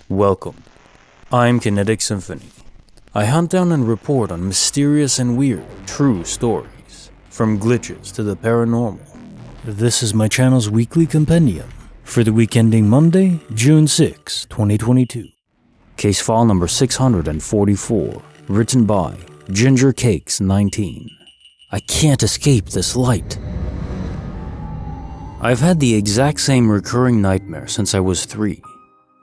Welcome. I'm Kinetic Symphony. I hunt down and report on mysterious and weird, true stories, from glitches to the paranormal. This is my channel's weekly compendium for the week ending Monday, June 6, 2022. Case file number 644, written by Ginger Cakes 19. I can't escape this light. I've had the exact same recurring nightmare since I was 3.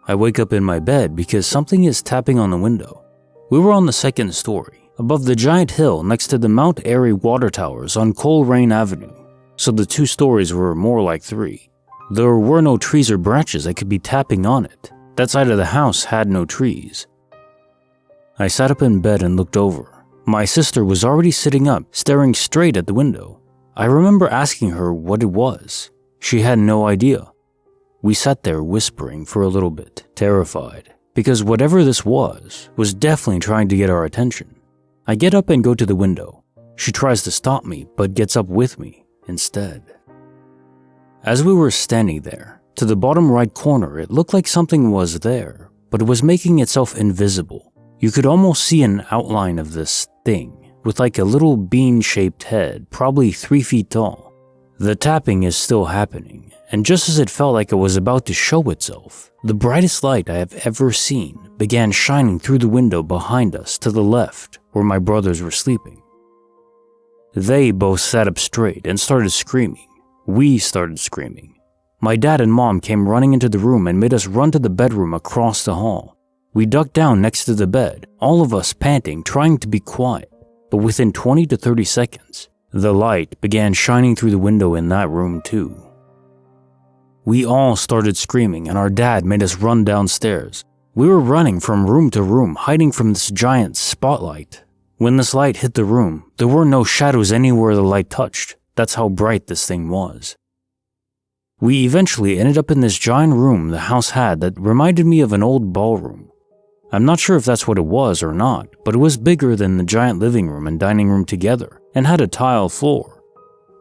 I wake up in my bed because something is tapping on the window. We were on the second story, above the giant hill next to the Mount Airy water towers on Coleraine Avenue, so the 2 stories were more like 3. There were no trees or branches that could be tapping on it. That side of the house had no trees. I sat up in bed and looked over. My sister was already sitting up, staring straight at the window. I remember asking her what it was. She had no idea. We sat there whispering for a little bit, terrified, because whatever this was definitely trying to get our attention. I get up and go to the window. She tries to stop me, but gets up with me instead. As we were standing there, to the bottom right corner, it looked like something was there, but it was making itself invisible. You could almost see an outline of this thing, with like a little bean-shaped head, probably 3 feet tall. The tapping is still happening, and just as it felt like it was about to show itself, the brightest light I have ever seen began shining through the window behind us to the left, where my brothers were sleeping. They both sat up straight and started screaming. We started screaming. My dad and mom came running into the room and made us run to the bedroom across the hall. We ducked down next to the bed, all of us panting, trying to be quiet, but within 20 to 30 seconds, the light began shining through the window in that room too. We all started screaming and our dad made us run downstairs. We were running from room to room, hiding from this giant spotlight. When this light hit the room, there were no shadows anywhere the light touched. That's how bright this thing was. We eventually ended up in this giant room the house had that reminded me of an old ballroom. I'm not sure if that's what it was or not, but it was bigger than the giant living room and dining room together and had a tile floor.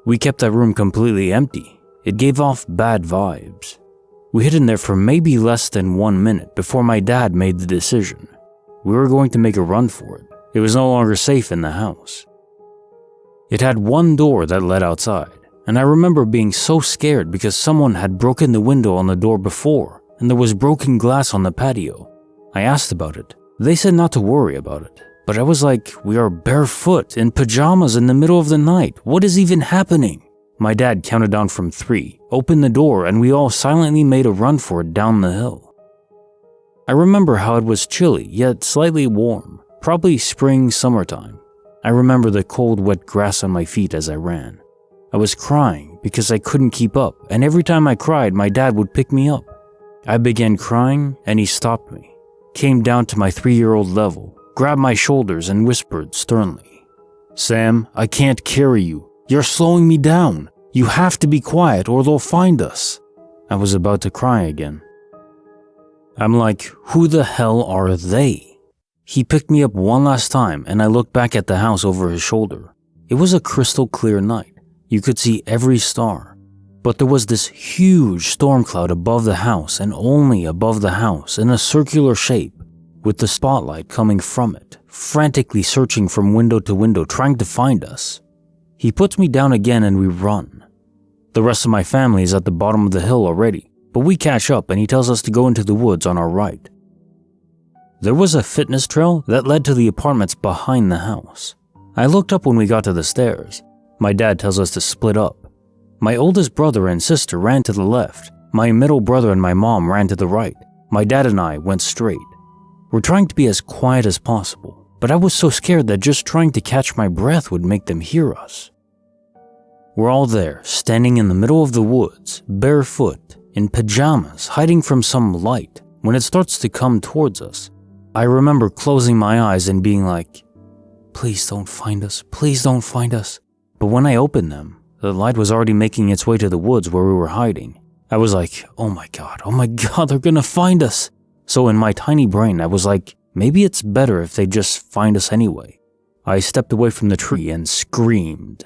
We kept that room completely empty. It gave off bad vibes. We hid in there for maybe less than 1 minute before my dad made the decision. We were going to make a run for it. It was no longer safe in the house. It had one door that led outside, and I remember being so scared because someone had broken the window on the door before and there was broken glass on the patio. I asked about it. They said not to worry about it, but I was like, we are barefoot in pajamas in the middle of the night. What is even happening? My dad counted down from 3, opened the door, and we all silently made a run for it down the hill. I remember how it was chilly, yet slightly warm, probably spring, summertime. I remember the cold, wet grass on my feet as I ran. I was crying because I couldn't keep up, and every time I cried, my dad would pick me up. I began crying, and he stopped me. Came down to my 3-year-old level, grabbed my shoulders and whispered sternly, "Sam, I can't carry you. You're slowing me down. You have to be quiet or they'll find us." I was about to cry again. I'm like, who the hell are they? He picked me up one last time and I looked back at the house over his shoulder. It was a crystal clear night. You could see every star. But there was this huge storm cloud above the house and only above the house in a circular shape, with the spotlight coming from it, frantically searching from window to window trying to find us. He puts me down again and we run. The rest of my family is at the bottom of the hill already, but we catch up and he tells us to go into the woods on our right. There was a fitness trail that led to the apartments behind the house. I looked up when we got to the stairs. My dad tells us to split up. My oldest brother and sister ran to the left. My middle brother and my mom ran to the right. My dad and I went straight. We're trying to be as quiet as possible, but I was so scared that just trying to catch my breath would make them hear us. We're all there, standing in the middle of the woods, barefoot, in pajamas, hiding from some light, when it starts to come towards us. I remember closing my eyes and being like, "Please don't find us, please don't find us." But when I opened them, the light was already making its way to the woods where we were hiding. I was like, oh my god, they're gonna find us. So in my tiny brain, I was like, maybe it's better if they just find us anyway. I stepped away from the tree and screamed.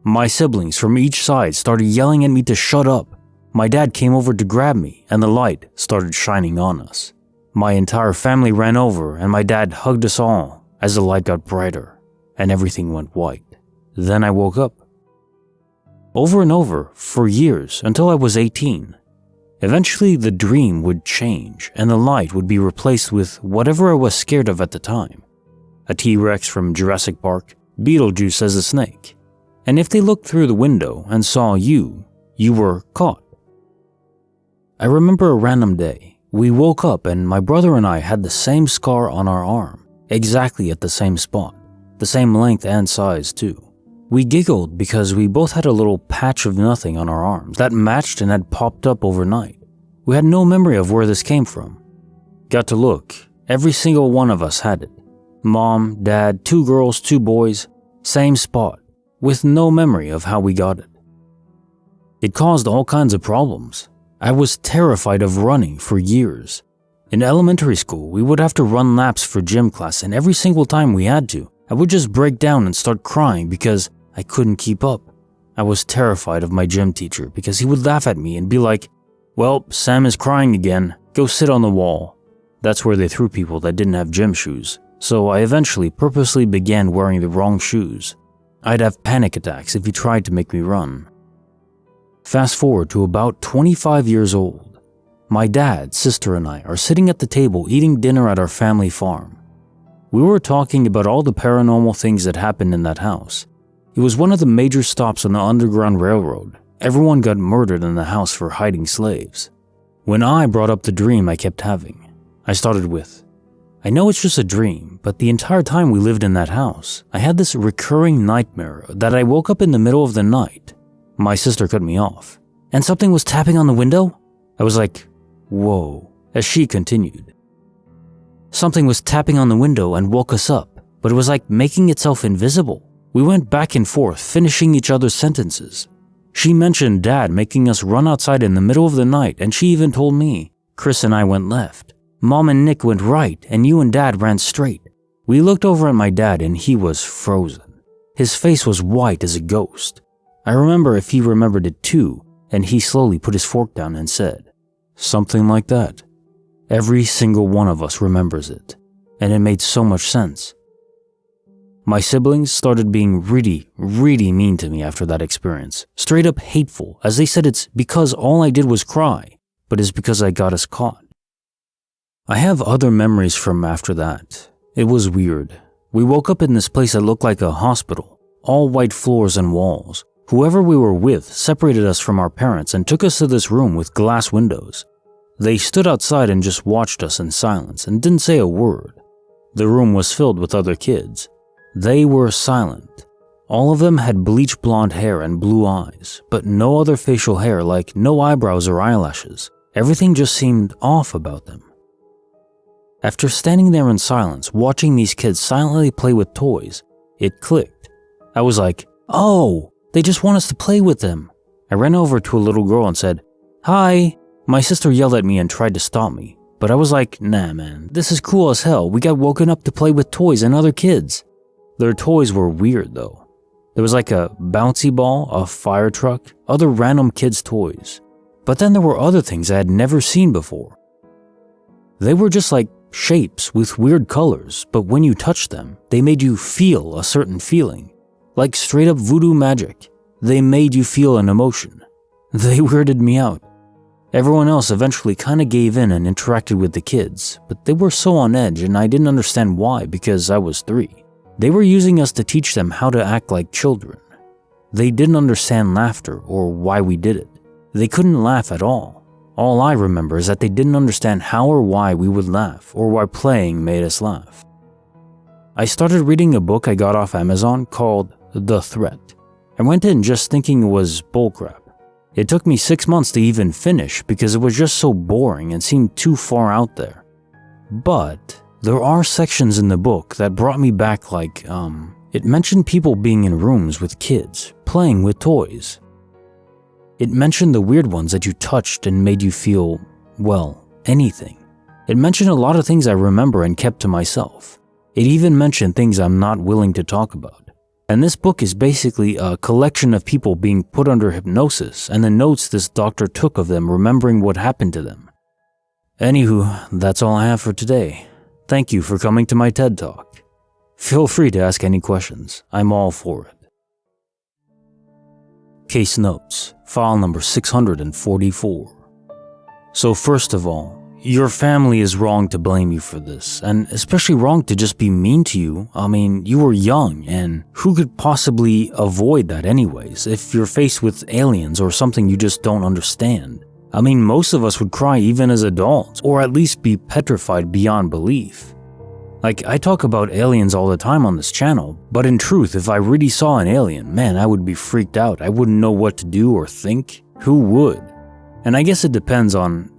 My siblings from each side started yelling at me to shut up. My dad came over to grab me, and the light started shining on us. My entire family ran over, and my dad hugged us all as the light got brighter, and everything went white. Then I woke up. Over and over, for years, until I was 18. Eventually, the dream would change, and the light would be replaced with whatever I was scared of at the time. A T-Rex from Jurassic Park, Beetlejuice as a snake. And if they looked through the window and saw you were caught. I remember a random day. We woke up and my brother and I had the same scar on our arm, exactly at the same spot, the same length and size too. We giggled because we both had a little patch of nothing on our arms that matched and had popped up overnight. We had no memory of where this came from. Got to look, every single one of us had it. Mom, dad, 2 girls, 2 boys, same spot, with no memory of how we got it. It caused all kinds of problems. I was terrified of running for years. In elementary school, we would have to run laps for gym class, and every single time we had to, I would just break down and start crying because I couldn't keep up. I was terrified of my gym teacher because he would laugh at me and be like, "Well, Sam is crying again. Go sit on the wall." That's where they threw people that didn't have gym shoes, so I eventually purposely began wearing the wrong shoes. I'd have panic attacks if he tried to make me run. Fast forward to about 25 years old. My dad, sister, and I are sitting at the table eating dinner at our family farm. We were talking about all the paranormal things that happened in that house. It was one of the major stops on the Underground Railroad. Everyone got murdered in the house for hiding slaves. When I brought up the dream I kept having, I started with, "I know it's just a dream, but the entire time we lived in that house, I had this recurring nightmare that I woke up in the middle of the night." My sister cut me off. "And something was tapping on the window?" I was like, "Whoa," as she continued. "Something was tapping on the window and woke us up, but it was like making itself invisible." We went back and forth, finishing each other's sentences. She mentioned Dad making us run outside in the middle of the night, and she even told me, "Chris and I went left. Mom and Nick went right, and you and Dad ran straight." We looked over at my dad and he was frozen. His face was white as a ghost. I remember if he remembered it too, and he slowly put his fork down and said, "Something like that." Every single one of us remembers it, and it made so much sense. My siblings started being really mean to me after that experience, straight up hateful, as they said it's because all I did was cry, but it's because I got us caught. I have other memories from after that. It was weird. We woke up in this place that looked like a hospital, all white floors and walls. Whoever we were with separated us from our parents and took us to this room with glass windows. They stood outside and just watched us in silence and didn't say a word. The room was filled with other kids. They were silent. All of them had bleach blonde hair and blue eyes, but no other facial hair, like no eyebrows or eyelashes. Everything just seemed off about them. After standing there in silence, watching these kids silently play with toys, it clicked. I was like, "Oh, they just want us to play with them." I ran over to a little girl and said, "Hi." My sister yelled at me and tried to stop me, but I was like, "Nah man, this is cool as hell. We got woken up to play with toys and other kids." Their toys were weird though. There was like a bouncy ball, a fire truck, other random kids' toys. But then there were other things I had never seen before. They were just like shapes with weird colors, but when you touched them, they made you feel a certain feeling. Like straight up voodoo magic. They made you feel an emotion. They weirded me out. Everyone else eventually kinda gave in and interacted with the kids, but they were so on edge and I didn't understand why because I was 3. They were using us to teach them how to act like children. They didn't understand laughter or why we did it. They couldn't laugh at all. All I remember is that they didn't understand how or why we would laugh or why playing made us laugh. I started reading a book I got off Amazon called The Threat. I went in just thinking it was bullcrap. It took me 6 months to even finish because it was just so boring and seemed too far out there. But there are sections in the book that brought me back like, it mentioned people being in rooms with kids, playing with toys. It mentioned the weird ones that you touched and made you feel, well, anything. It mentioned a lot of things I remember and kept to myself. It even mentioned things I'm not willing to talk about. And this book is basically a collection of people being put under hypnosis and the notes this doctor took of them remembering what happened to them. Anywho, that's all I have for today. Thank you for coming to my TED Talk. Feel free to ask any questions. I'm all for it. Case Notes, file number 644. So first of all, your family is wrong to blame you for this, and especially wrong to just be mean to you. I mean, you were young, and who could possibly avoid that anyways if you're faced with aliens or something you just don't understand? I mean, most of us would cry even as adults, or at least be petrified beyond belief. Like, I talk about aliens all the time on this channel, but in truth, if I really saw an alien, man, I would be freaked out. I wouldn't know what to do or think. Who would? And I guess it depends on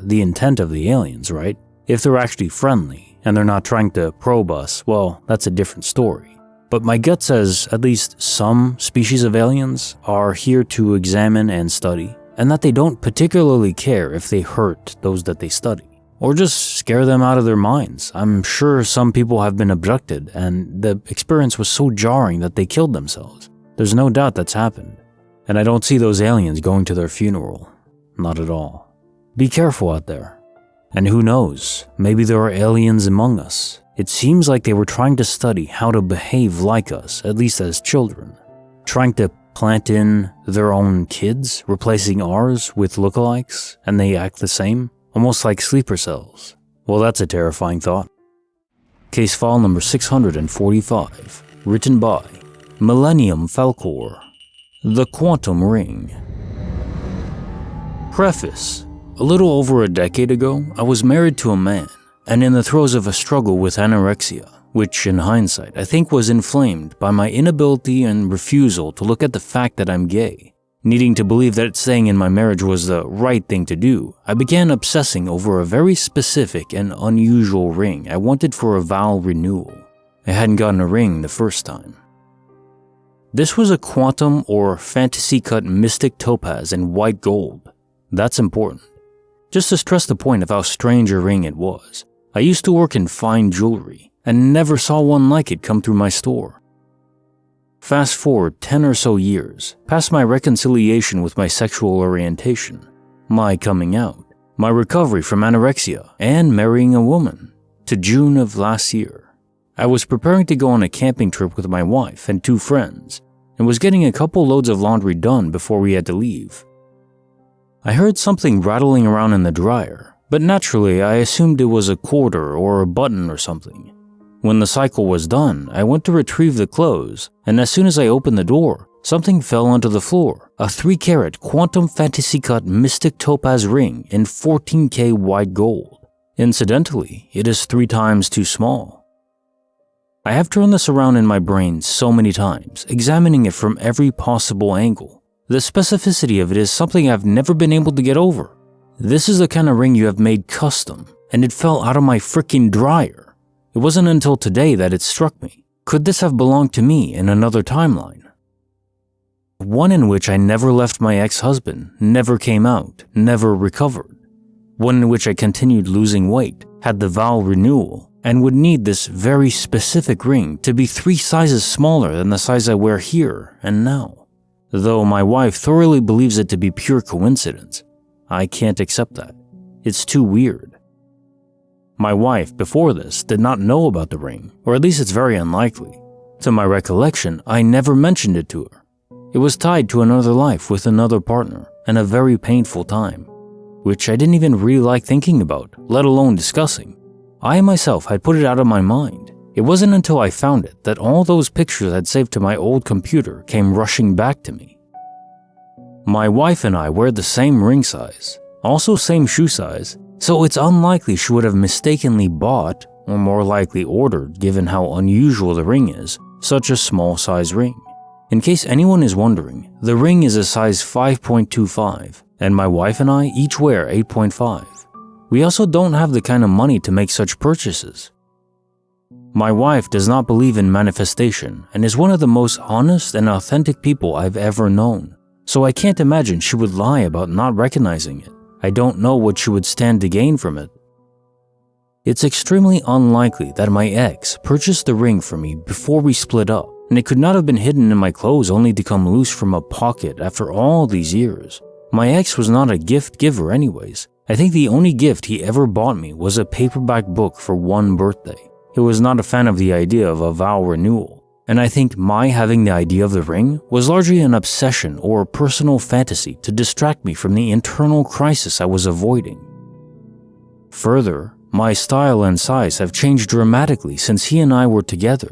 the intent of the aliens, right? If they're actually friendly and they're not trying to probe us, well, that's a different story. But my gut says at least some species of aliens are here to examine and study, and that they don't particularly care if they hurt those that they study, or just scare them out of their minds. I'm sure some people have been abducted, and the experience was so jarring that they killed themselves. There's no doubt that's happened. And I don't see those aliens going to their funeral. Not at all. Be careful out there. And who knows, maybe there are aliens among us. It seems like they were trying to study how to behave like us, at least as children. Trying to plant in their own kids, replacing ours with lookalikes, and they act the same, almost like sleeper cells. Well, that's a terrifying thought. Case file number 645, written by Millennium Falcor. The Quantum Ring. Preface. A little over a decade ago, I was married to a man, and in the throes of a struggle with anorexia, which in hindsight I think was inflamed by my inability and refusal to look at the fact that I'm gay. Needing to believe that staying in my marriage was the right thing to do, I began obsessing over a very specific and unusual ring I wanted for a vow renewal. I hadn't gotten a ring the first time. This was a quantum or fantasy-cut mystic topaz in white gold. That's important. Just to stress the point of how strange a ring it was, I used to work in fine jewelry and never saw one like it come through my store. Fast forward 10 or so years, past my reconciliation with my sexual orientation, my coming out, my recovery from anorexia, and marrying a woman, to June of last year. I was preparing to go on a camping trip with my wife and 2 friends, and was getting a couple loads of laundry done before we had to leave. I heard something rattling around in the dryer, but naturally I assumed it was a quarter or a button or something. When the cycle was done, I went to retrieve the clothes, and as soon as I opened the door, something fell onto the floor, a 3-carat quantum fantasy-cut mystic topaz ring in 14K white gold. Incidentally, it is 3 times too small. I have turned this around in my brain so many times, examining it from every possible angle. The specificity of it is something I've never been able to get over. This is the kind of ring you have made custom, and it fell out of my freaking dryer. It wasn't until today that it struck me. Could this have belonged to me in another timeline? One in which I never left my ex-husband, never came out, never recovered. One in which I continued losing weight, had the vow renewal, and would need this very specific ring to be 3 sizes smaller than the size I wear here and now. Though my wife thoroughly believes it to be pure coincidence, I can't accept that. It's too weird. My wife, before this, did not know about the ring, or at least it's very unlikely. To my recollection, I never mentioned it to her. It was tied to another life with another partner, and a very painful time, which I didn't even really like thinking about, let alone discussing. I myself had put it out of my mind. It wasn't until I found it that all those pictures I'd saved to my old computer came rushing back to me. My wife and I wear the same ring size, also same shoe size, so it's unlikely she would have mistakenly bought, or more likely ordered given how unusual the ring is, such a small size ring. In case anyone is wondering, the ring is a size 5.25, and my wife and I each wear 8.5. We also don't have the kind of money to make such purchases. My wife does not believe in manifestation and is one of the most honest and authentic people I've ever known, so I can't imagine she would lie about not recognizing it. I don't know what she would stand to gain from it. It's extremely unlikely that my ex purchased the ring for me before we split up, and it could not have been hidden in my clothes only to come loose from a pocket after all these years. My ex was not a gift giver anyways. I think the only gift he ever bought me was a paperback book for one birthday. He was not a fan of the idea of a vow renewal, and I think my having the idea of the ring was largely an obsession or personal fantasy to distract me from the internal crisis I was avoiding. Further, my style and size have changed dramatically since he and I were together.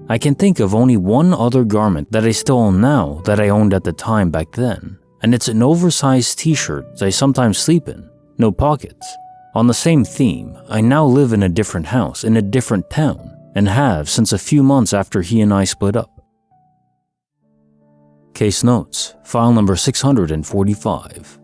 I can think of only one other garment that I still own now that I owned at the time back then, and it's an oversized t-shirt I sometimes sleep in, no pockets. On the same theme, I now live in a different house in a different town, and have since a few months after he and I split up. Case notes, file number 645.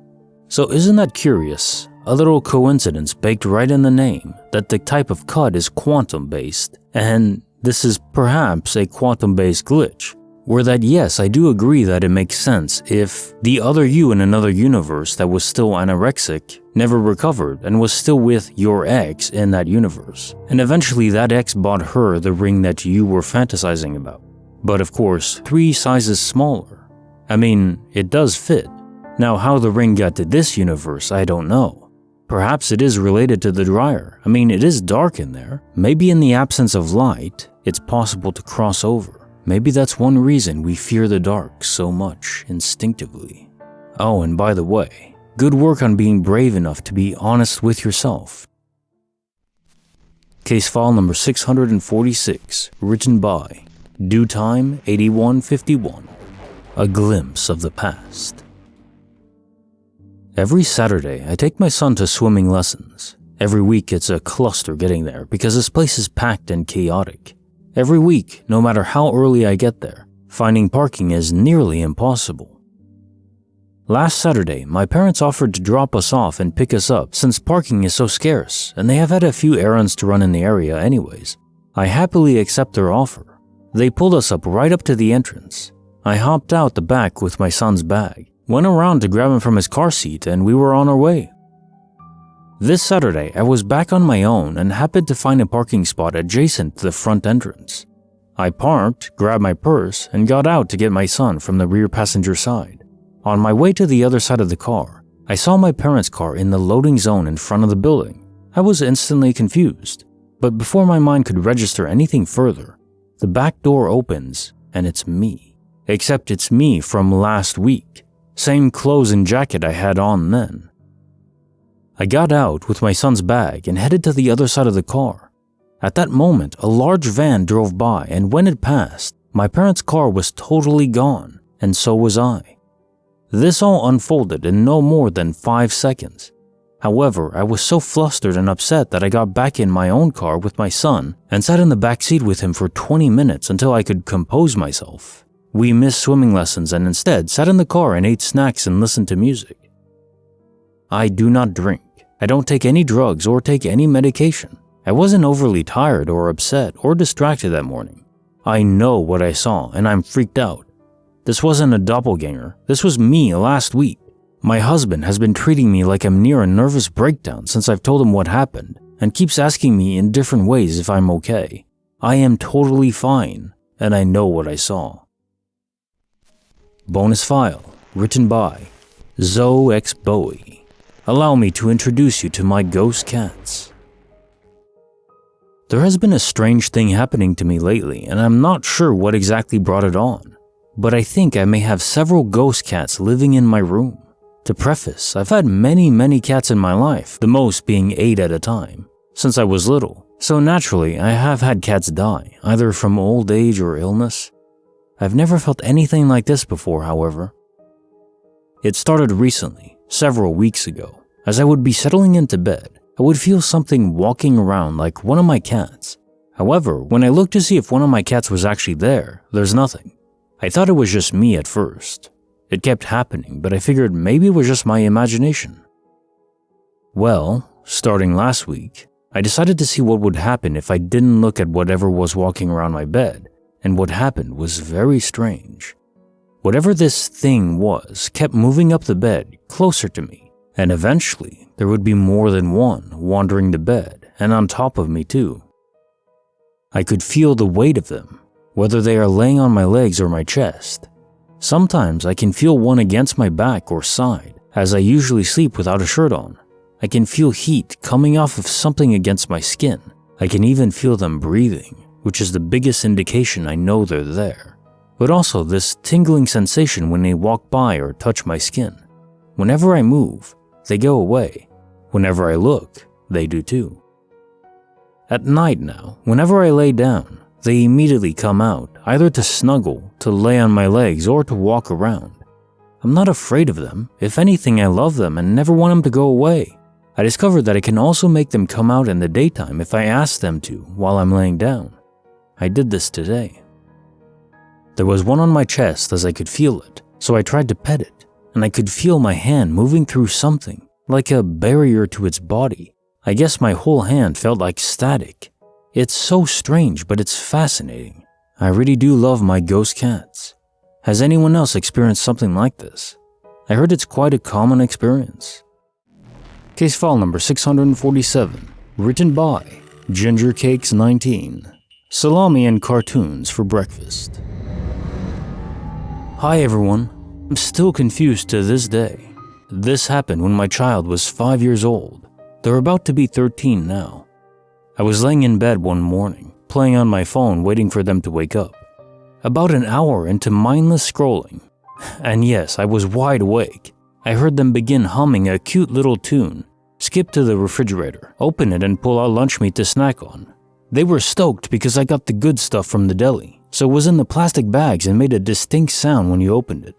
So isn't that curious? A little coincidence baked right in the name that the type of cut is quantum-based, and this is perhaps a quantum-based glitch, where that yes, I do agree that it makes sense if the other you in another universe that was still anorexic never recovered and was still with your ex in that universe, and eventually that ex bought her the ring that you were fantasizing about. But of course, 3 sizes smaller. I mean, it does fit. Now how the ring got to this universe, I don't know. Perhaps it is related to the dryer. I mean, it is dark in there. Maybe in the absence of light, it's possible to cross over. Maybe that's one reason we fear the dark so much instinctively. Oh, and by the way, good work on being brave enough to be honest with yourself. Case file number 646, written by Due Time 8151. A glimpse of the past. Every Saturday, I take my son to swimming lessons. Every week, it's a cluster getting there because this place is packed and chaotic. Every week, no matter how early I get there, finding parking is nearly impossible. Last Saturday, my parents offered to drop us off and pick us up since parking is so scarce and they have had a few errands to run in the area anyways. I happily accept their offer. They pulled us up right up to the entrance. I hopped out the back with my son's bag, went around to grab him from his car seat, and we were on our way. This Saturday, I was back on my own and happened to find a parking spot adjacent to the front entrance. I parked, grabbed my purse, and got out to get my son from the rear passenger side. On my way to the other side of the car, I saw my parents' car in the loading zone in front of the building. I was instantly confused, but before my mind could register anything further, the back door opens and it's me. Except it's me from last week. Same clothes and jacket I had on then. I got out with my son's bag and headed to the other side of the car. At that moment, a large van drove by, and when it passed, my parents' car was totally gone, and so was I. This all unfolded in no more than 5 seconds. However, I was so flustered and upset that I got back in my own car with my son and sat in the back seat with him for 20 minutes until I could compose myself. We missed swimming lessons and instead sat in the car and ate snacks and listened to music. I do not drink. I don't take any drugs or take any medication. I wasn't overly tired or upset or distracted that morning. I know what I saw and I'm freaked out. This wasn't a doppelganger. This was me last week. My husband has been treating me like I'm near a nervous breakdown since I've told him what happened and keeps asking me in different ways if I'm okay. I am totally fine and I know what I saw. Bonus file, written by Zoe X Bowie. Allow me to introduce you to my ghost cats. There has been a strange thing happening to me lately, and I'm not sure what exactly brought it on, but I think I may have several ghost cats living in my room. To preface, I've had many cats in my life, the most being 8 at a time, since I was little, so naturally I have had cats die, either from old age or illness. I've never felt anything like this before, however. It started recently, several weeks ago. As I would be settling into bed, I would feel something walking around like one of my cats. However, when I looked to see if one of my cats was actually there, there's nothing. I thought it was just me at first. It kept happening, but I figured maybe it was just my imagination. Well, starting last week, I decided to see what would happen if I didn't look at whatever was walking around my bed. And what happened was very strange. Whatever this thing was kept moving up the bed closer to me, and eventually there would be more than one wandering the bed and on top of me too. I could feel the weight of them. whether they are laying on my legs or my chest. Sometimes I can feel one against my back or side, as I usually sleep without a shirt on. I can feel heat coming off of something against my skin. I can even feel them breathing, which is the biggest indication I know they're there. But also this tingling sensation when they walk by or touch my skin. Whenever I move, they go away. Whenever I look, they do too. At night now, whenever I lay down, they immediately come out, either to snuggle, to lay on my legs, or to walk around. I'm not afraid of them. If anything, I love them and never want them to go away. I discovered that I can also make them come out in the daytime if I ask them to while I'm laying down. I did this today. There was one on my chest as I could feel it, so I tried to pet it, and I could feel my hand moving through something, like a barrier to its body. I guess my whole hand felt like static. It's so strange, but it's fascinating. I really do love my ghost cats. Has anyone else experienced something like this? I heard it's quite a common experience. Case file number 647, written by Ginger Cakes 19. Salami and cartoons for breakfast. Hi everyone. I'm still confused to this day. This happened when my child was 5 years old. They're about to be 13 now. I was laying in bed one morning, playing on my phone waiting for them to wake up. About an hour into mindless scrolling, and yes, I was wide awake, I heard them begin humming a cute little tune, skip to the refrigerator, open it and pull out lunch meat to snack on. They were stoked because I got the good stuff from the deli, so it was in the plastic bags and made a distinct sound when you opened it.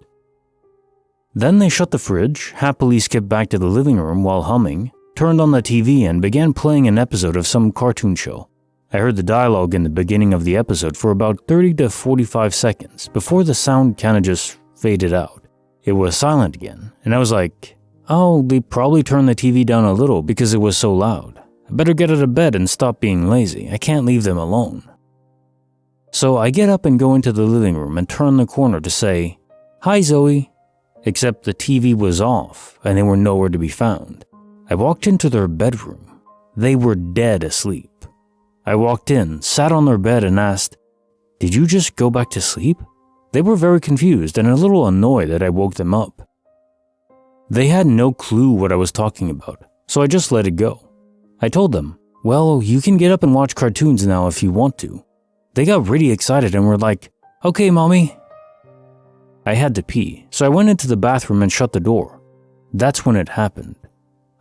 Then they shut the fridge, happily skipped back to the living room while humming, turned on the TV and began playing an episode of some cartoon show. I heard the dialogue in the beginning of the episode for about 30 to 45 seconds before the sound kinda just faded out. It was silent again, and I was like, oh, they probably turned the TV down a little because it was so loud. I better get out of bed and stop being lazy. I can't leave them alone. So I get up and go into the living room and turn the corner to say, hi Zoe, except the TV was off and they were nowhere to be found. I walked into their bedroom. They were dead asleep. I walked in, sat on their bed and asked, did you just go back to sleep? They were very confused and a little annoyed that I woke them up. They had no clue what I was talking about, so I just let it go. I told them, well, you can get up and watch cartoons now if you want to. They got really excited and were like, okay, mommy. I had to pee, so I went into the bathroom and shut the door. That's when it happened.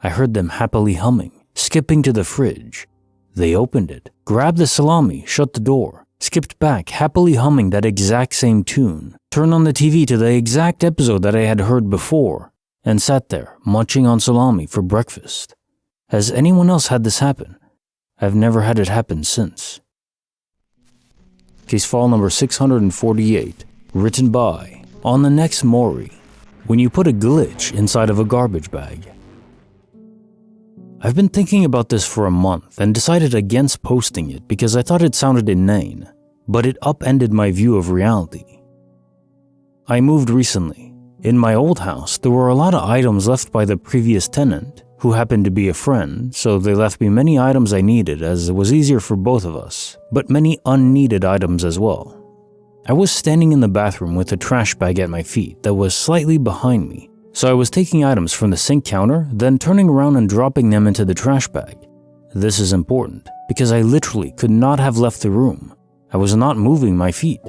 I heard them happily humming, skipping to the fridge. They opened it, grabbed the salami, shut the door, skipped back, happily humming that exact same tune, turned on the TV to the exact episode that I had heard before, and sat there, munching on salami for breakfast. Has anyone else had this happen? I've never had it happen since. Case file number 648, written by On the Next Mori, when you put a glitch inside of a garbage bag. I've been thinking about this for a month and decided against posting it because I thought it sounded inane, but it upended my view of reality. I moved recently. In my old house, there were a lot of items left by the previous tenant, who happened to be a friend, so they left me many items I needed as it was easier for both of us, but many unneeded items as well. I was standing in the bathroom with a trash bag at my feet that was slightly behind me, so I was taking items from the sink counter, then turning around and dropping them into the trash bag. This is important, because I literally could not have left the room. I was not moving my feet.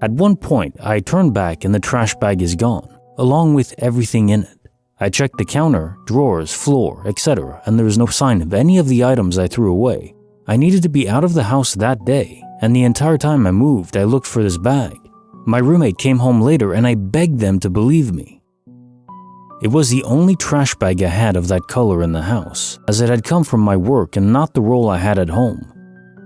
At one point, I turned back and the trash bag is gone, along with everything in it. I checked the counter, drawers, floor, etc., and there was no sign of any of the items I threw away. I needed to be out of the house that day, and the entire time I moved, I looked for this bag. My roommate came home later and I begged them to believe me. It was the only trash bag I had of that color in the house, as it had come from my work and not the roll I had at home.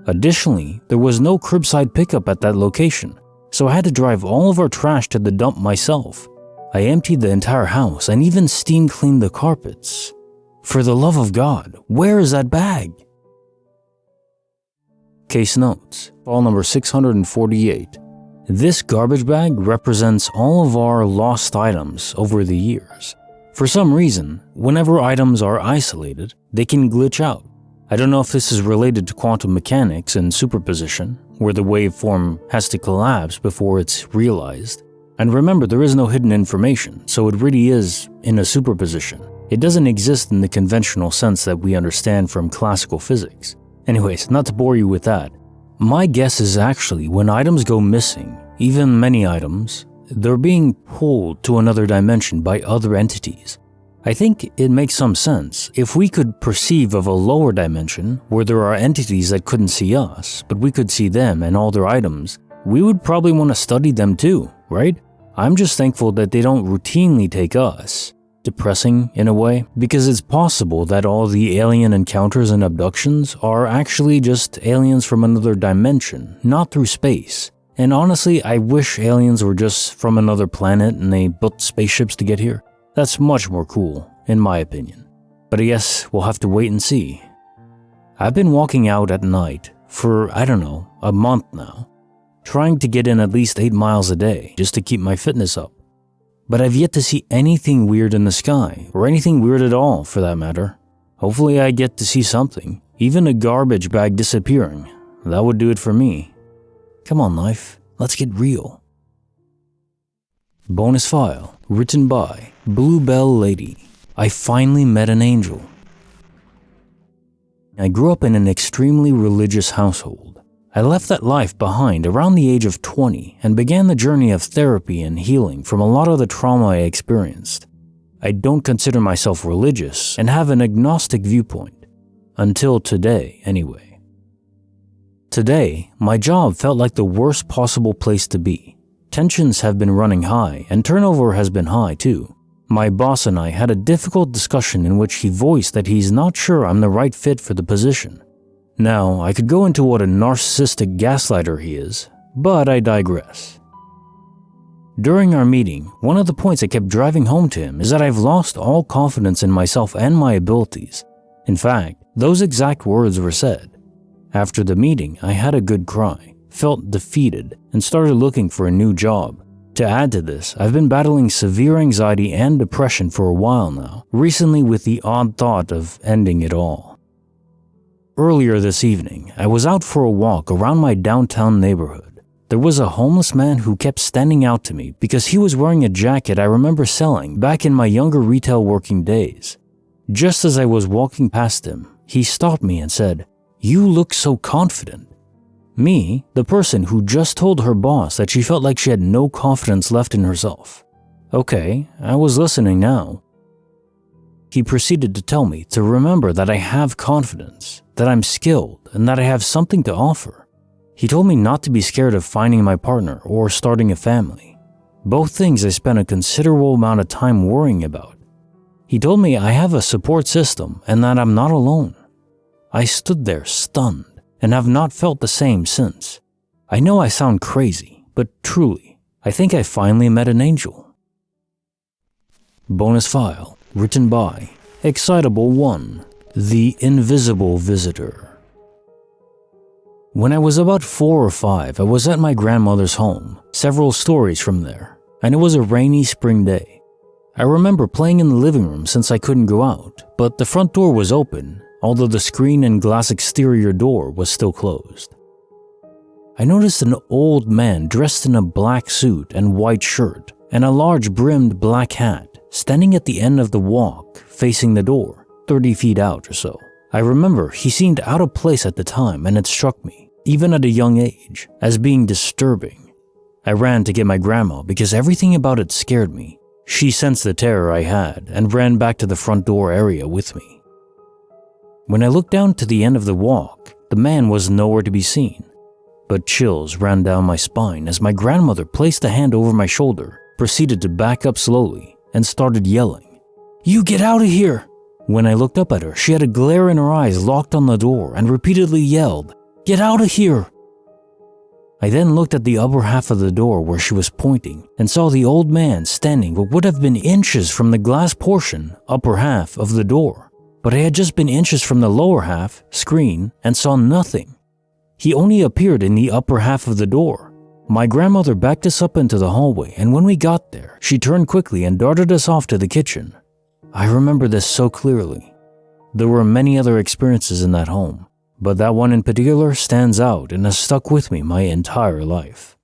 Additionally, there was no curbside pickup at that location, so I had to drive all of our trash to the dump myself. I emptied the entire house and even steam cleaned the carpets. For the love of God, where is that bag? Case notes, file number 648. This garbage bag represents all of our lost items over the years. For some reason, whenever items are isolated, they can glitch out. I don't know if this is related to quantum mechanics and superposition, where the waveform has to collapse before it's realized. And remember, there is no hidden information, so it really is in a superposition. It doesn't exist in the conventional sense that we understand from classical physics. Anyways, not to bore you with that, my guess is actually when items go missing, even many items, they're being pulled to another dimension by other entities. I think it makes some sense. If we could perceive of a lower dimension where there are entities that couldn't see us, but we could see them and all their items, we would probably want to study them too, right? I'm just thankful that they don't routinely take us. Depressing in a way, because it's possible that all the alien encounters and abductions are actually just aliens from another dimension, not through space. And honestly, I wish aliens were just from another planet and they built spaceships to get here. That's much more cool, in my opinion. But I guess we'll have to wait and see. I've been walking out at night for, a month now, trying to get in at least 8 miles a day just to keep my fitness up. But I've yet to see anything weird in the sky, or anything weird at all for that matter. Hopefully I get to see something, even a garbage bag disappearing. That would do it for me. Come on, life, let's get real. Bonus file, written by Bluebell Lady. I finally met an angel. I grew up in an extremely religious household. I left that life behind around the age of 20 and began the journey of therapy and healing from a lot of the trauma I experienced. I don't consider myself religious and have an agnostic viewpoint. Until today, anyway. Today, my job felt like the worst possible place to be. Tensions have been running high and turnover has been high too. My boss and I had a difficult discussion in which he voiced that he's not sure I'm the right fit for the position. Now, I could go into what a narcissistic gaslighter he is, but I digress. During our meeting, one of the points I kept driving home to him is that I've lost all confidence in myself and my abilities. In fact, those exact words were said. After the meeting, I had a good cry, felt defeated, and started looking for a new job. To add to this, I've been battling severe anxiety and depression for a while now, recently with the odd thought of ending it all. Earlier this evening, I was out for a walk around my downtown neighborhood. There was a homeless man who kept standing out to me because he was wearing a jacket I remember selling back in my younger retail working days. Just as I was walking past him, he stopped me and said, "You look so confident." Me, the person who just told her boss that she felt like she had no confidence left in herself. Okay, I was listening now. He proceeded to tell me to remember that I have confidence, that I'm skilled, and that I have something to offer. He told me not to be scared of finding my partner or starting a family. Both things I spent a considerable amount of time worrying about. He told me I have a support system and that I'm not alone. I stood there stunned and have not felt the same since. I know I sound crazy, but truly, I think I finally met an angel. Bonus file, written by Excitable 1, The Invisible Visitor. When I was about 4 or 5, I was at my grandmother's home, several stories from there, and it was a rainy spring day. I remember playing in the living room since I couldn't go out, but the front door was open, although the screen and glass exterior door was still closed. I noticed an old man dressed in a black suit and white shirt and a large brimmed black hat standing at the end of the walk facing the door, 30 feet out or so. I remember he seemed out of place at the time and it struck me, even at a young age, as being disturbing. I ran to get my grandma because everything about it scared me. She sensed the terror I had and ran back to the front door area with me. When I looked down to the end of the walk, the man was nowhere to be seen. But chills ran down my spine as my grandmother placed a hand over my shoulder, proceeded to back up slowly, and started yelling, "You get out of here!" When I looked up at her, she had a glare in her eyes locked on the door and repeatedly yelled, "Get out of here!" I then looked at the upper half of the door where she was pointing and saw the old man standing what would have been inches from the glass portion, upper half of the door. But I had just been inches from the lower half, screen, and saw nothing. He only appeared in the upper half of the door. My grandmother backed us up into the hallway, and when we got there, she turned quickly and darted us off to the kitchen. I remember this so clearly. There were many other experiences in that home, but that one in particular stands out and has stuck with me my entire life.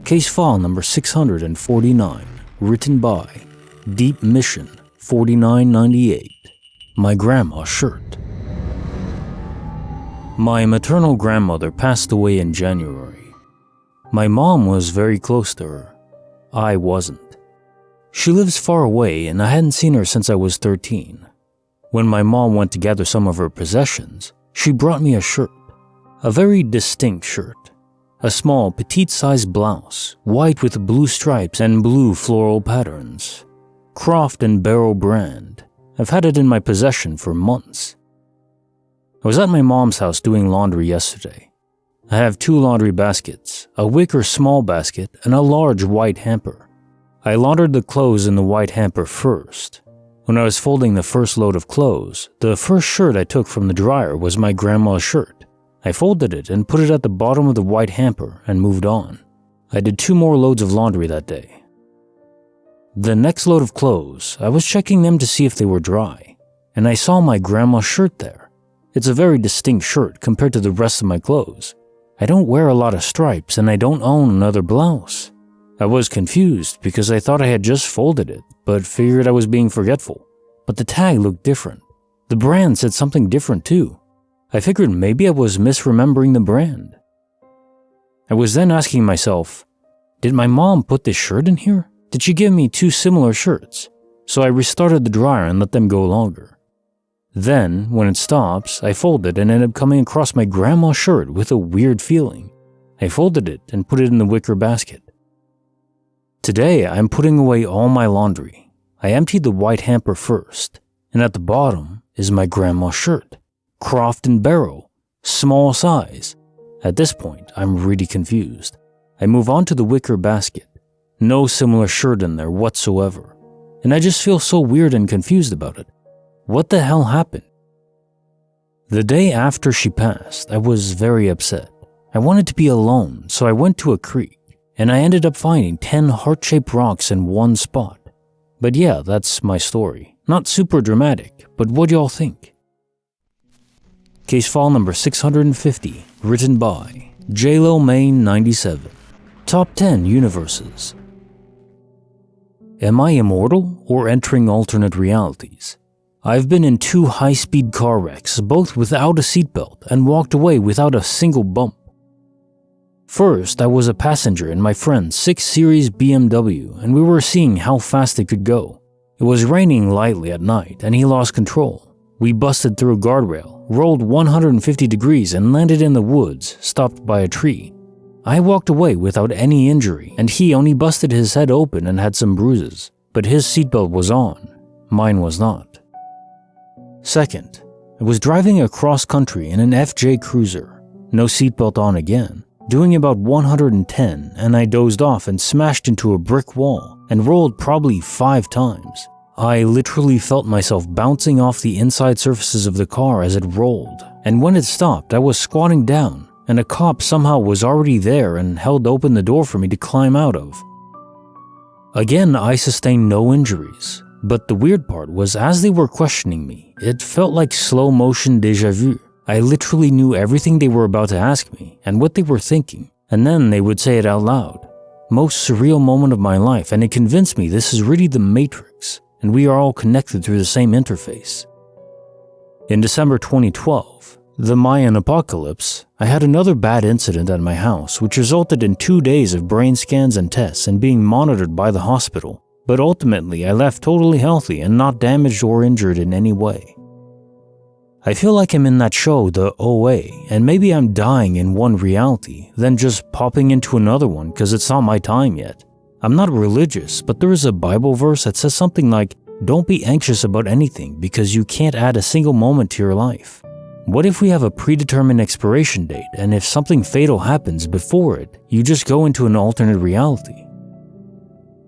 Case file number 649, written by Deep Mission 4998, My Grandma's Shirt. My maternal grandmother passed away in January. My mom was very close to her. I wasn't. She lives far away and I hadn't seen her since I was 13. When my mom went to gather some of her possessions, she brought me a shirt. A very distinct shirt. A small, petite-sized blouse, white with blue stripes and blue floral patterns. Croft and Barrow brand. I've had it in my possession for months. I was at my mom's house doing laundry yesterday. I have 2 laundry baskets, a wicker small basket and a large white hamper. I laundered the clothes in the white hamper first. When I was folding the first load of clothes, the first shirt I took from the dryer was my grandma's shirt. I folded it and put it at the bottom of the white hamper and moved on. I did 2 more loads of laundry that day. The next load of clothes, I was checking them to see if they were dry, and I saw my grandma's shirt there. It's a very distinct shirt compared to the rest of my clothes. I don't wear a lot of stripes and I don't own another blouse. I was confused because I thought I had just folded it, but figured I was being forgetful. But the tag looked different. The brand said something different too. I figured maybe I was misremembering the brand. I was then asking myself, did my mom put this shirt in here? Did she give me 2 similar shirts? So I restarted the dryer and let them go longer. Then, when it stops, I folded and ended up coming across my grandma's shirt with a weird feeling. I folded it and put it in the wicker basket. Today, I'm putting away all my laundry. I emptied the white hamper first, and at the bottom is my grandma's shirt. Croft and Barrow, small size. At this point, I'm really confused. I move on to the wicker basket. No similar shirt in there whatsoever. And I just feel so weird and confused about it. What the hell happened? The day after she passed, I was very upset. I wanted to be alone, so I went to a creek, and I ended up finding 10 heart-shaped rocks in one spot. But yeah, that's my story. Not super dramatic, but what do y'all think? Case file number 650, written by JLo Main 97. Top 10 Universes. Am I immortal or entering alternate realities? I've been in 2 high-speed car wrecks, both without a seatbelt, and walked away without a single bump. First, I was a passenger in my friend's 6 Series BMW, and we were seeing how fast it could go. It was raining lightly at night, and he lost control. We busted through a guardrail, rolled 150 degrees, and landed in the woods, stopped by a tree. I walked away without any injury, and he only busted his head open and had some bruises, but his seatbelt was on. Mine was not. Second, I was driving across country in an FJ Cruiser, no seatbelt on again, doing about 110, and I dozed off and smashed into a brick wall and rolled probably 5 times. I literally felt myself bouncing off the inside surfaces of the car as it rolled, and when it stopped, I was squatting down, and a cop somehow was already there and held open the door for me to climb out of. Again, I sustained no injuries. But the weird part was as they were questioning me, it felt like slow motion déjà vu. I literally knew everything they were about to ask me and what they were thinking, and then they would say it out loud. Most surreal moment of my life, and it convinced me this is really the Matrix, and we are all connected through the same interface. In December 2012, the Mayan apocalypse, I had another bad incident at my house which resulted in 2 days of brain scans and tests and being monitored by the hospital. But ultimately, I left totally healthy and not damaged or injured in any way. I feel like I'm in that show, The OA, and maybe I'm dying in one reality, then just popping into another one because it's not my time yet. I'm not religious, but there is a Bible verse that says something like, don't be anxious about anything because you can't add a single moment to your life. What if we have a predetermined expiration date, and if something fatal happens before it, you just go into an alternate reality?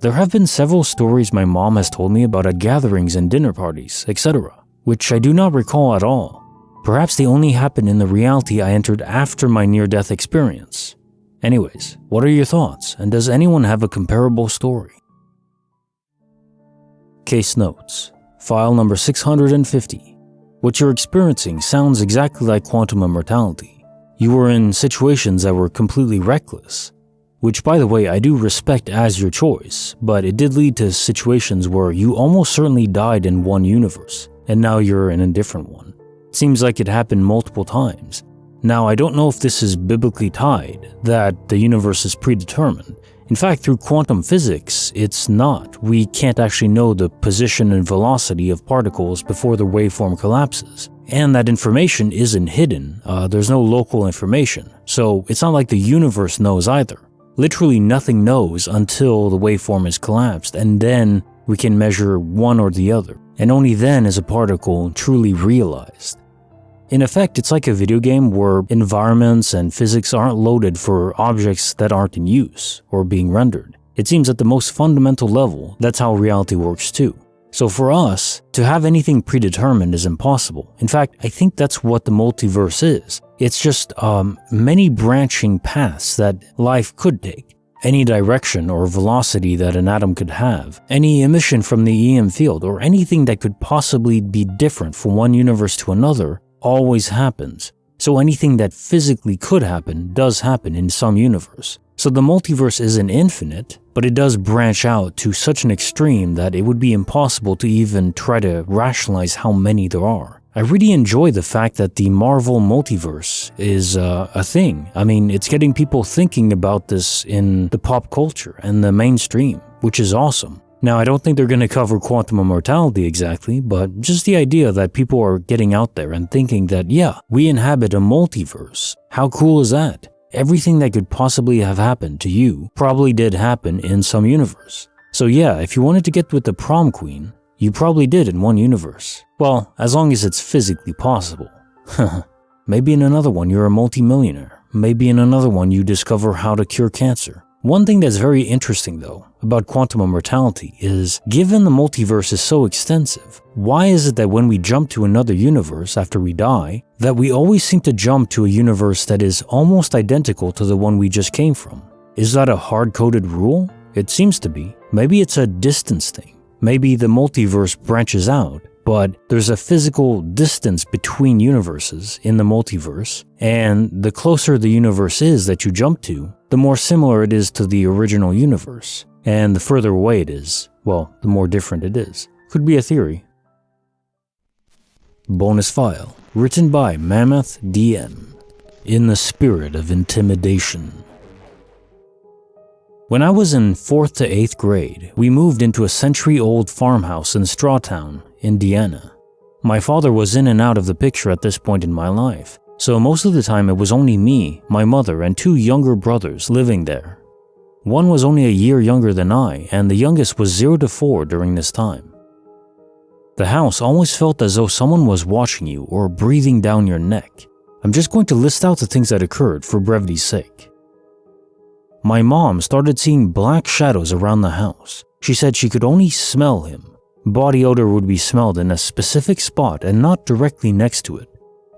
There have been several stories my mom has told me about at gatherings and dinner parties, etc., which I do not recall at all. Perhaps they only happened in the reality I entered after my near-death experience. Anyways, what are your thoughts, and does anyone have a comparable story? Case notes, file number 650. What you're experiencing sounds exactly like quantum immortality. You were in situations that were completely reckless, which, by the way, I do respect as your choice, but it did lead to situations where you almost certainly died in one universe, and now you're in a different one. It seems like it happened multiple times. Now, I don't know if this is biblically tied, that the universe is predetermined. In fact, through quantum physics, it's not. We can't actually know the position and velocity of particles before the waveform collapses. And that information isn't hidden. There's no local information. So it's not like the universe knows either. Literally nothing knows until the waveform is collapsed, and then we can measure one or the other. And only then is a particle truly realized. In effect, it's like a video game where environments and physics aren't loaded for objects that aren't in use or being rendered. It seems at the most fundamental level, that's how reality works too. So for us, to have anything predetermined is impossible. In fact, I think that's what the multiverse is. It's just many branching paths that life could take. Any direction or velocity that an atom could have, any emission from the EM field, or anything that could possibly be different from one universe to another always happens. So anything that physically could happen does happen in some universe. So the multiverse isn't infinite, but it does branch out to such an extreme that it would be impossible to even try to rationalize how many there are. I really enjoy the fact that the Marvel multiverse is a thing. I mean, it's getting people thinking about this in the pop culture and the mainstream, which is awesome. Now, I don't think they're going to cover quantum immortality exactly, but just the idea that people are getting out there and thinking that, yeah, we inhabit a multiverse. How cool is that? Everything that could possibly have happened to you probably did happen in some universe. So yeah, if you wanted to get with the prom queen, you probably did in one universe. Well, as long as it's physically possible. Maybe in another one you're a multimillionaire. Maybe in another one you discover how to cure cancer. One thing that's very interesting though about quantum immortality is, given the multiverse is so extensive, why is it that when we jump to another universe after we die, that we always seem to jump to a universe that is almost identical to the one we just came from? Is that a hard-coded rule? It seems to be. Maybe it's a distance thing. Maybe the multiverse branches out, but there's a physical distance between universes in the multiverse, and the closer the universe is that you jump to, the more similar it is to the original universe. And the further away it is, well, the more different it is. Could be a theory. Bonus file, written by Mammoth DM, in the spirit of intimidation. When I was in 4th to 8th grade, we moved into a century-old farmhouse in Strawtown, Indiana. My father was in and out of the picture at this point in my life, so most of the time it was only me, my mother, and 2 younger brothers living there. One was only a year younger than I, and the youngest was 0 to 4 during this time. The house always felt as though someone was watching you or breathing down your neck. I'm just going to list out the things that occurred for brevity's sake. My mom started seeing black shadows around the house. She said she could only smell him. Body odor would be smelled in a specific spot and not directly next to it.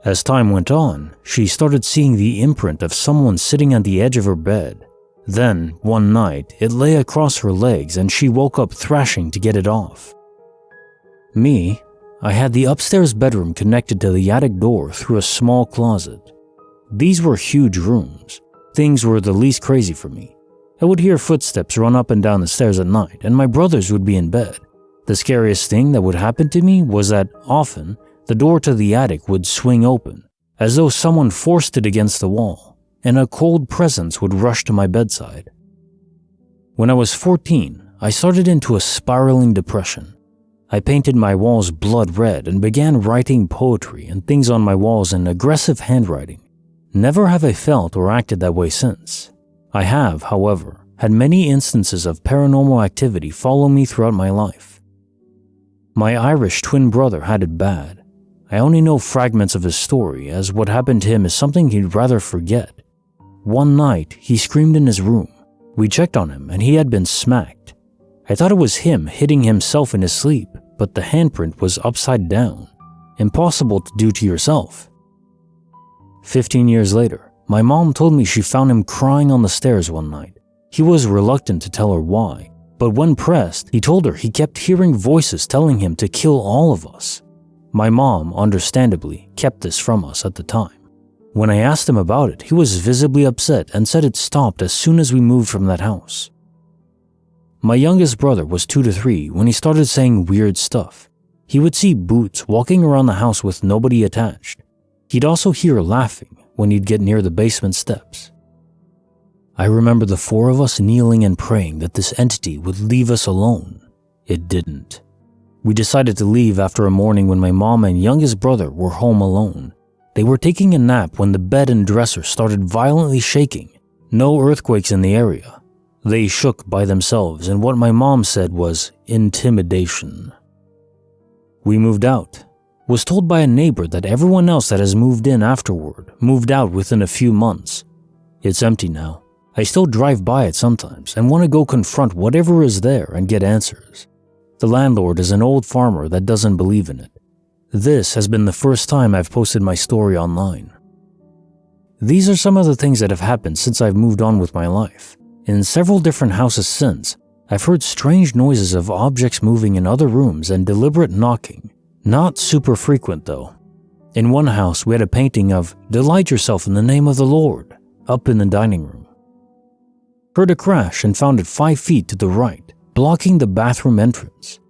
As time went on, she started seeing the imprint of someone sitting on the edge of her bed. Then, one night, it lay across her legs and she woke up thrashing to get it off. Me, I had the upstairs bedroom connected to the attic door through a small closet. These were huge rooms. Things were the least crazy for me. I would hear footsteps run up and down the stairs at night, and my brothers would be in bed. The scariest thing that would happen to me was that often the door to the attic would swing open, as though someone forced it against the wall, and a cold presence would rush to my bedside. When I was 14, I started into a spiraling depression. I painted my walls blood red and began writing poetry and things on my walls in aggressive handwriting. Never have I felt or acted that way since. I have, however, had many instances of paranormal activity follow me throughout my life. My Irish twin brother had it bad. I only know fragments of his story, as what happened to him is something he'd rather forget. One night, he screamed in his room. We checked on him, and he had been smacked. I thought it was him hitting himself in his sleep, but the handprint was upside down. Impossible to do to yourself. 15 years later, my mom told me she found him crying on the stairs one night. He was reluctant to tell her why, but when pressed, he told her he kept hearing voices telling him to kill all of us. My mom, understandably, kept this from us at the time. When I asked him about it, he was visibly upset and said it stopped as soon as we moved from that house. My youngest brother was 2 to 3 when he started saying weird stuff. He would see boots walking around the house with nobody attached. He'd also hear laughing when he'd get near the basement steps. I remember the 4 of us kneeling and praying that this entity would leave us alone. It didn't. We decided to leave after a morning when my mom and youngest brother were home alone. They were taking a nap when the bed and dresser started violently shaking. No earthquakes in the area. They shook by themselves, and what my mom said was intimidation. We moved out. Was told by a neighbor that everyone else that has moved in afterward moved out within a few months. It's empty now. I still drive by it sometimes and want to go confront whatever is there and get answers. The landlord is an old farmer that doesn't believe in it. This has been the first time I've posted my story online. These are some of the things that have happened since I've moved on with my life. In several different houses since, I've heard strange noises of objects moving in other rooms and deliberate knocking. Not super frequent though. In one house, we had a painting of "Delight yourself in the name of the Lord" up in the dining room. Heard a crash and found it 5 feet to the right, blocking the bathroom entrance.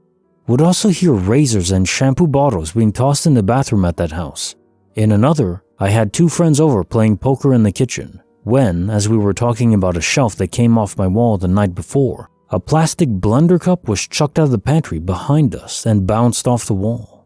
Would also hear razors and shampoo bottles being tossed in the bathroom at that house. In another, I had 2 friends over playing poker in the kitchen, when, as we were talking about a shelf that came off my wall the night before, a plastic blender cup was chucked out of the pantry behind us and bounced off the wall.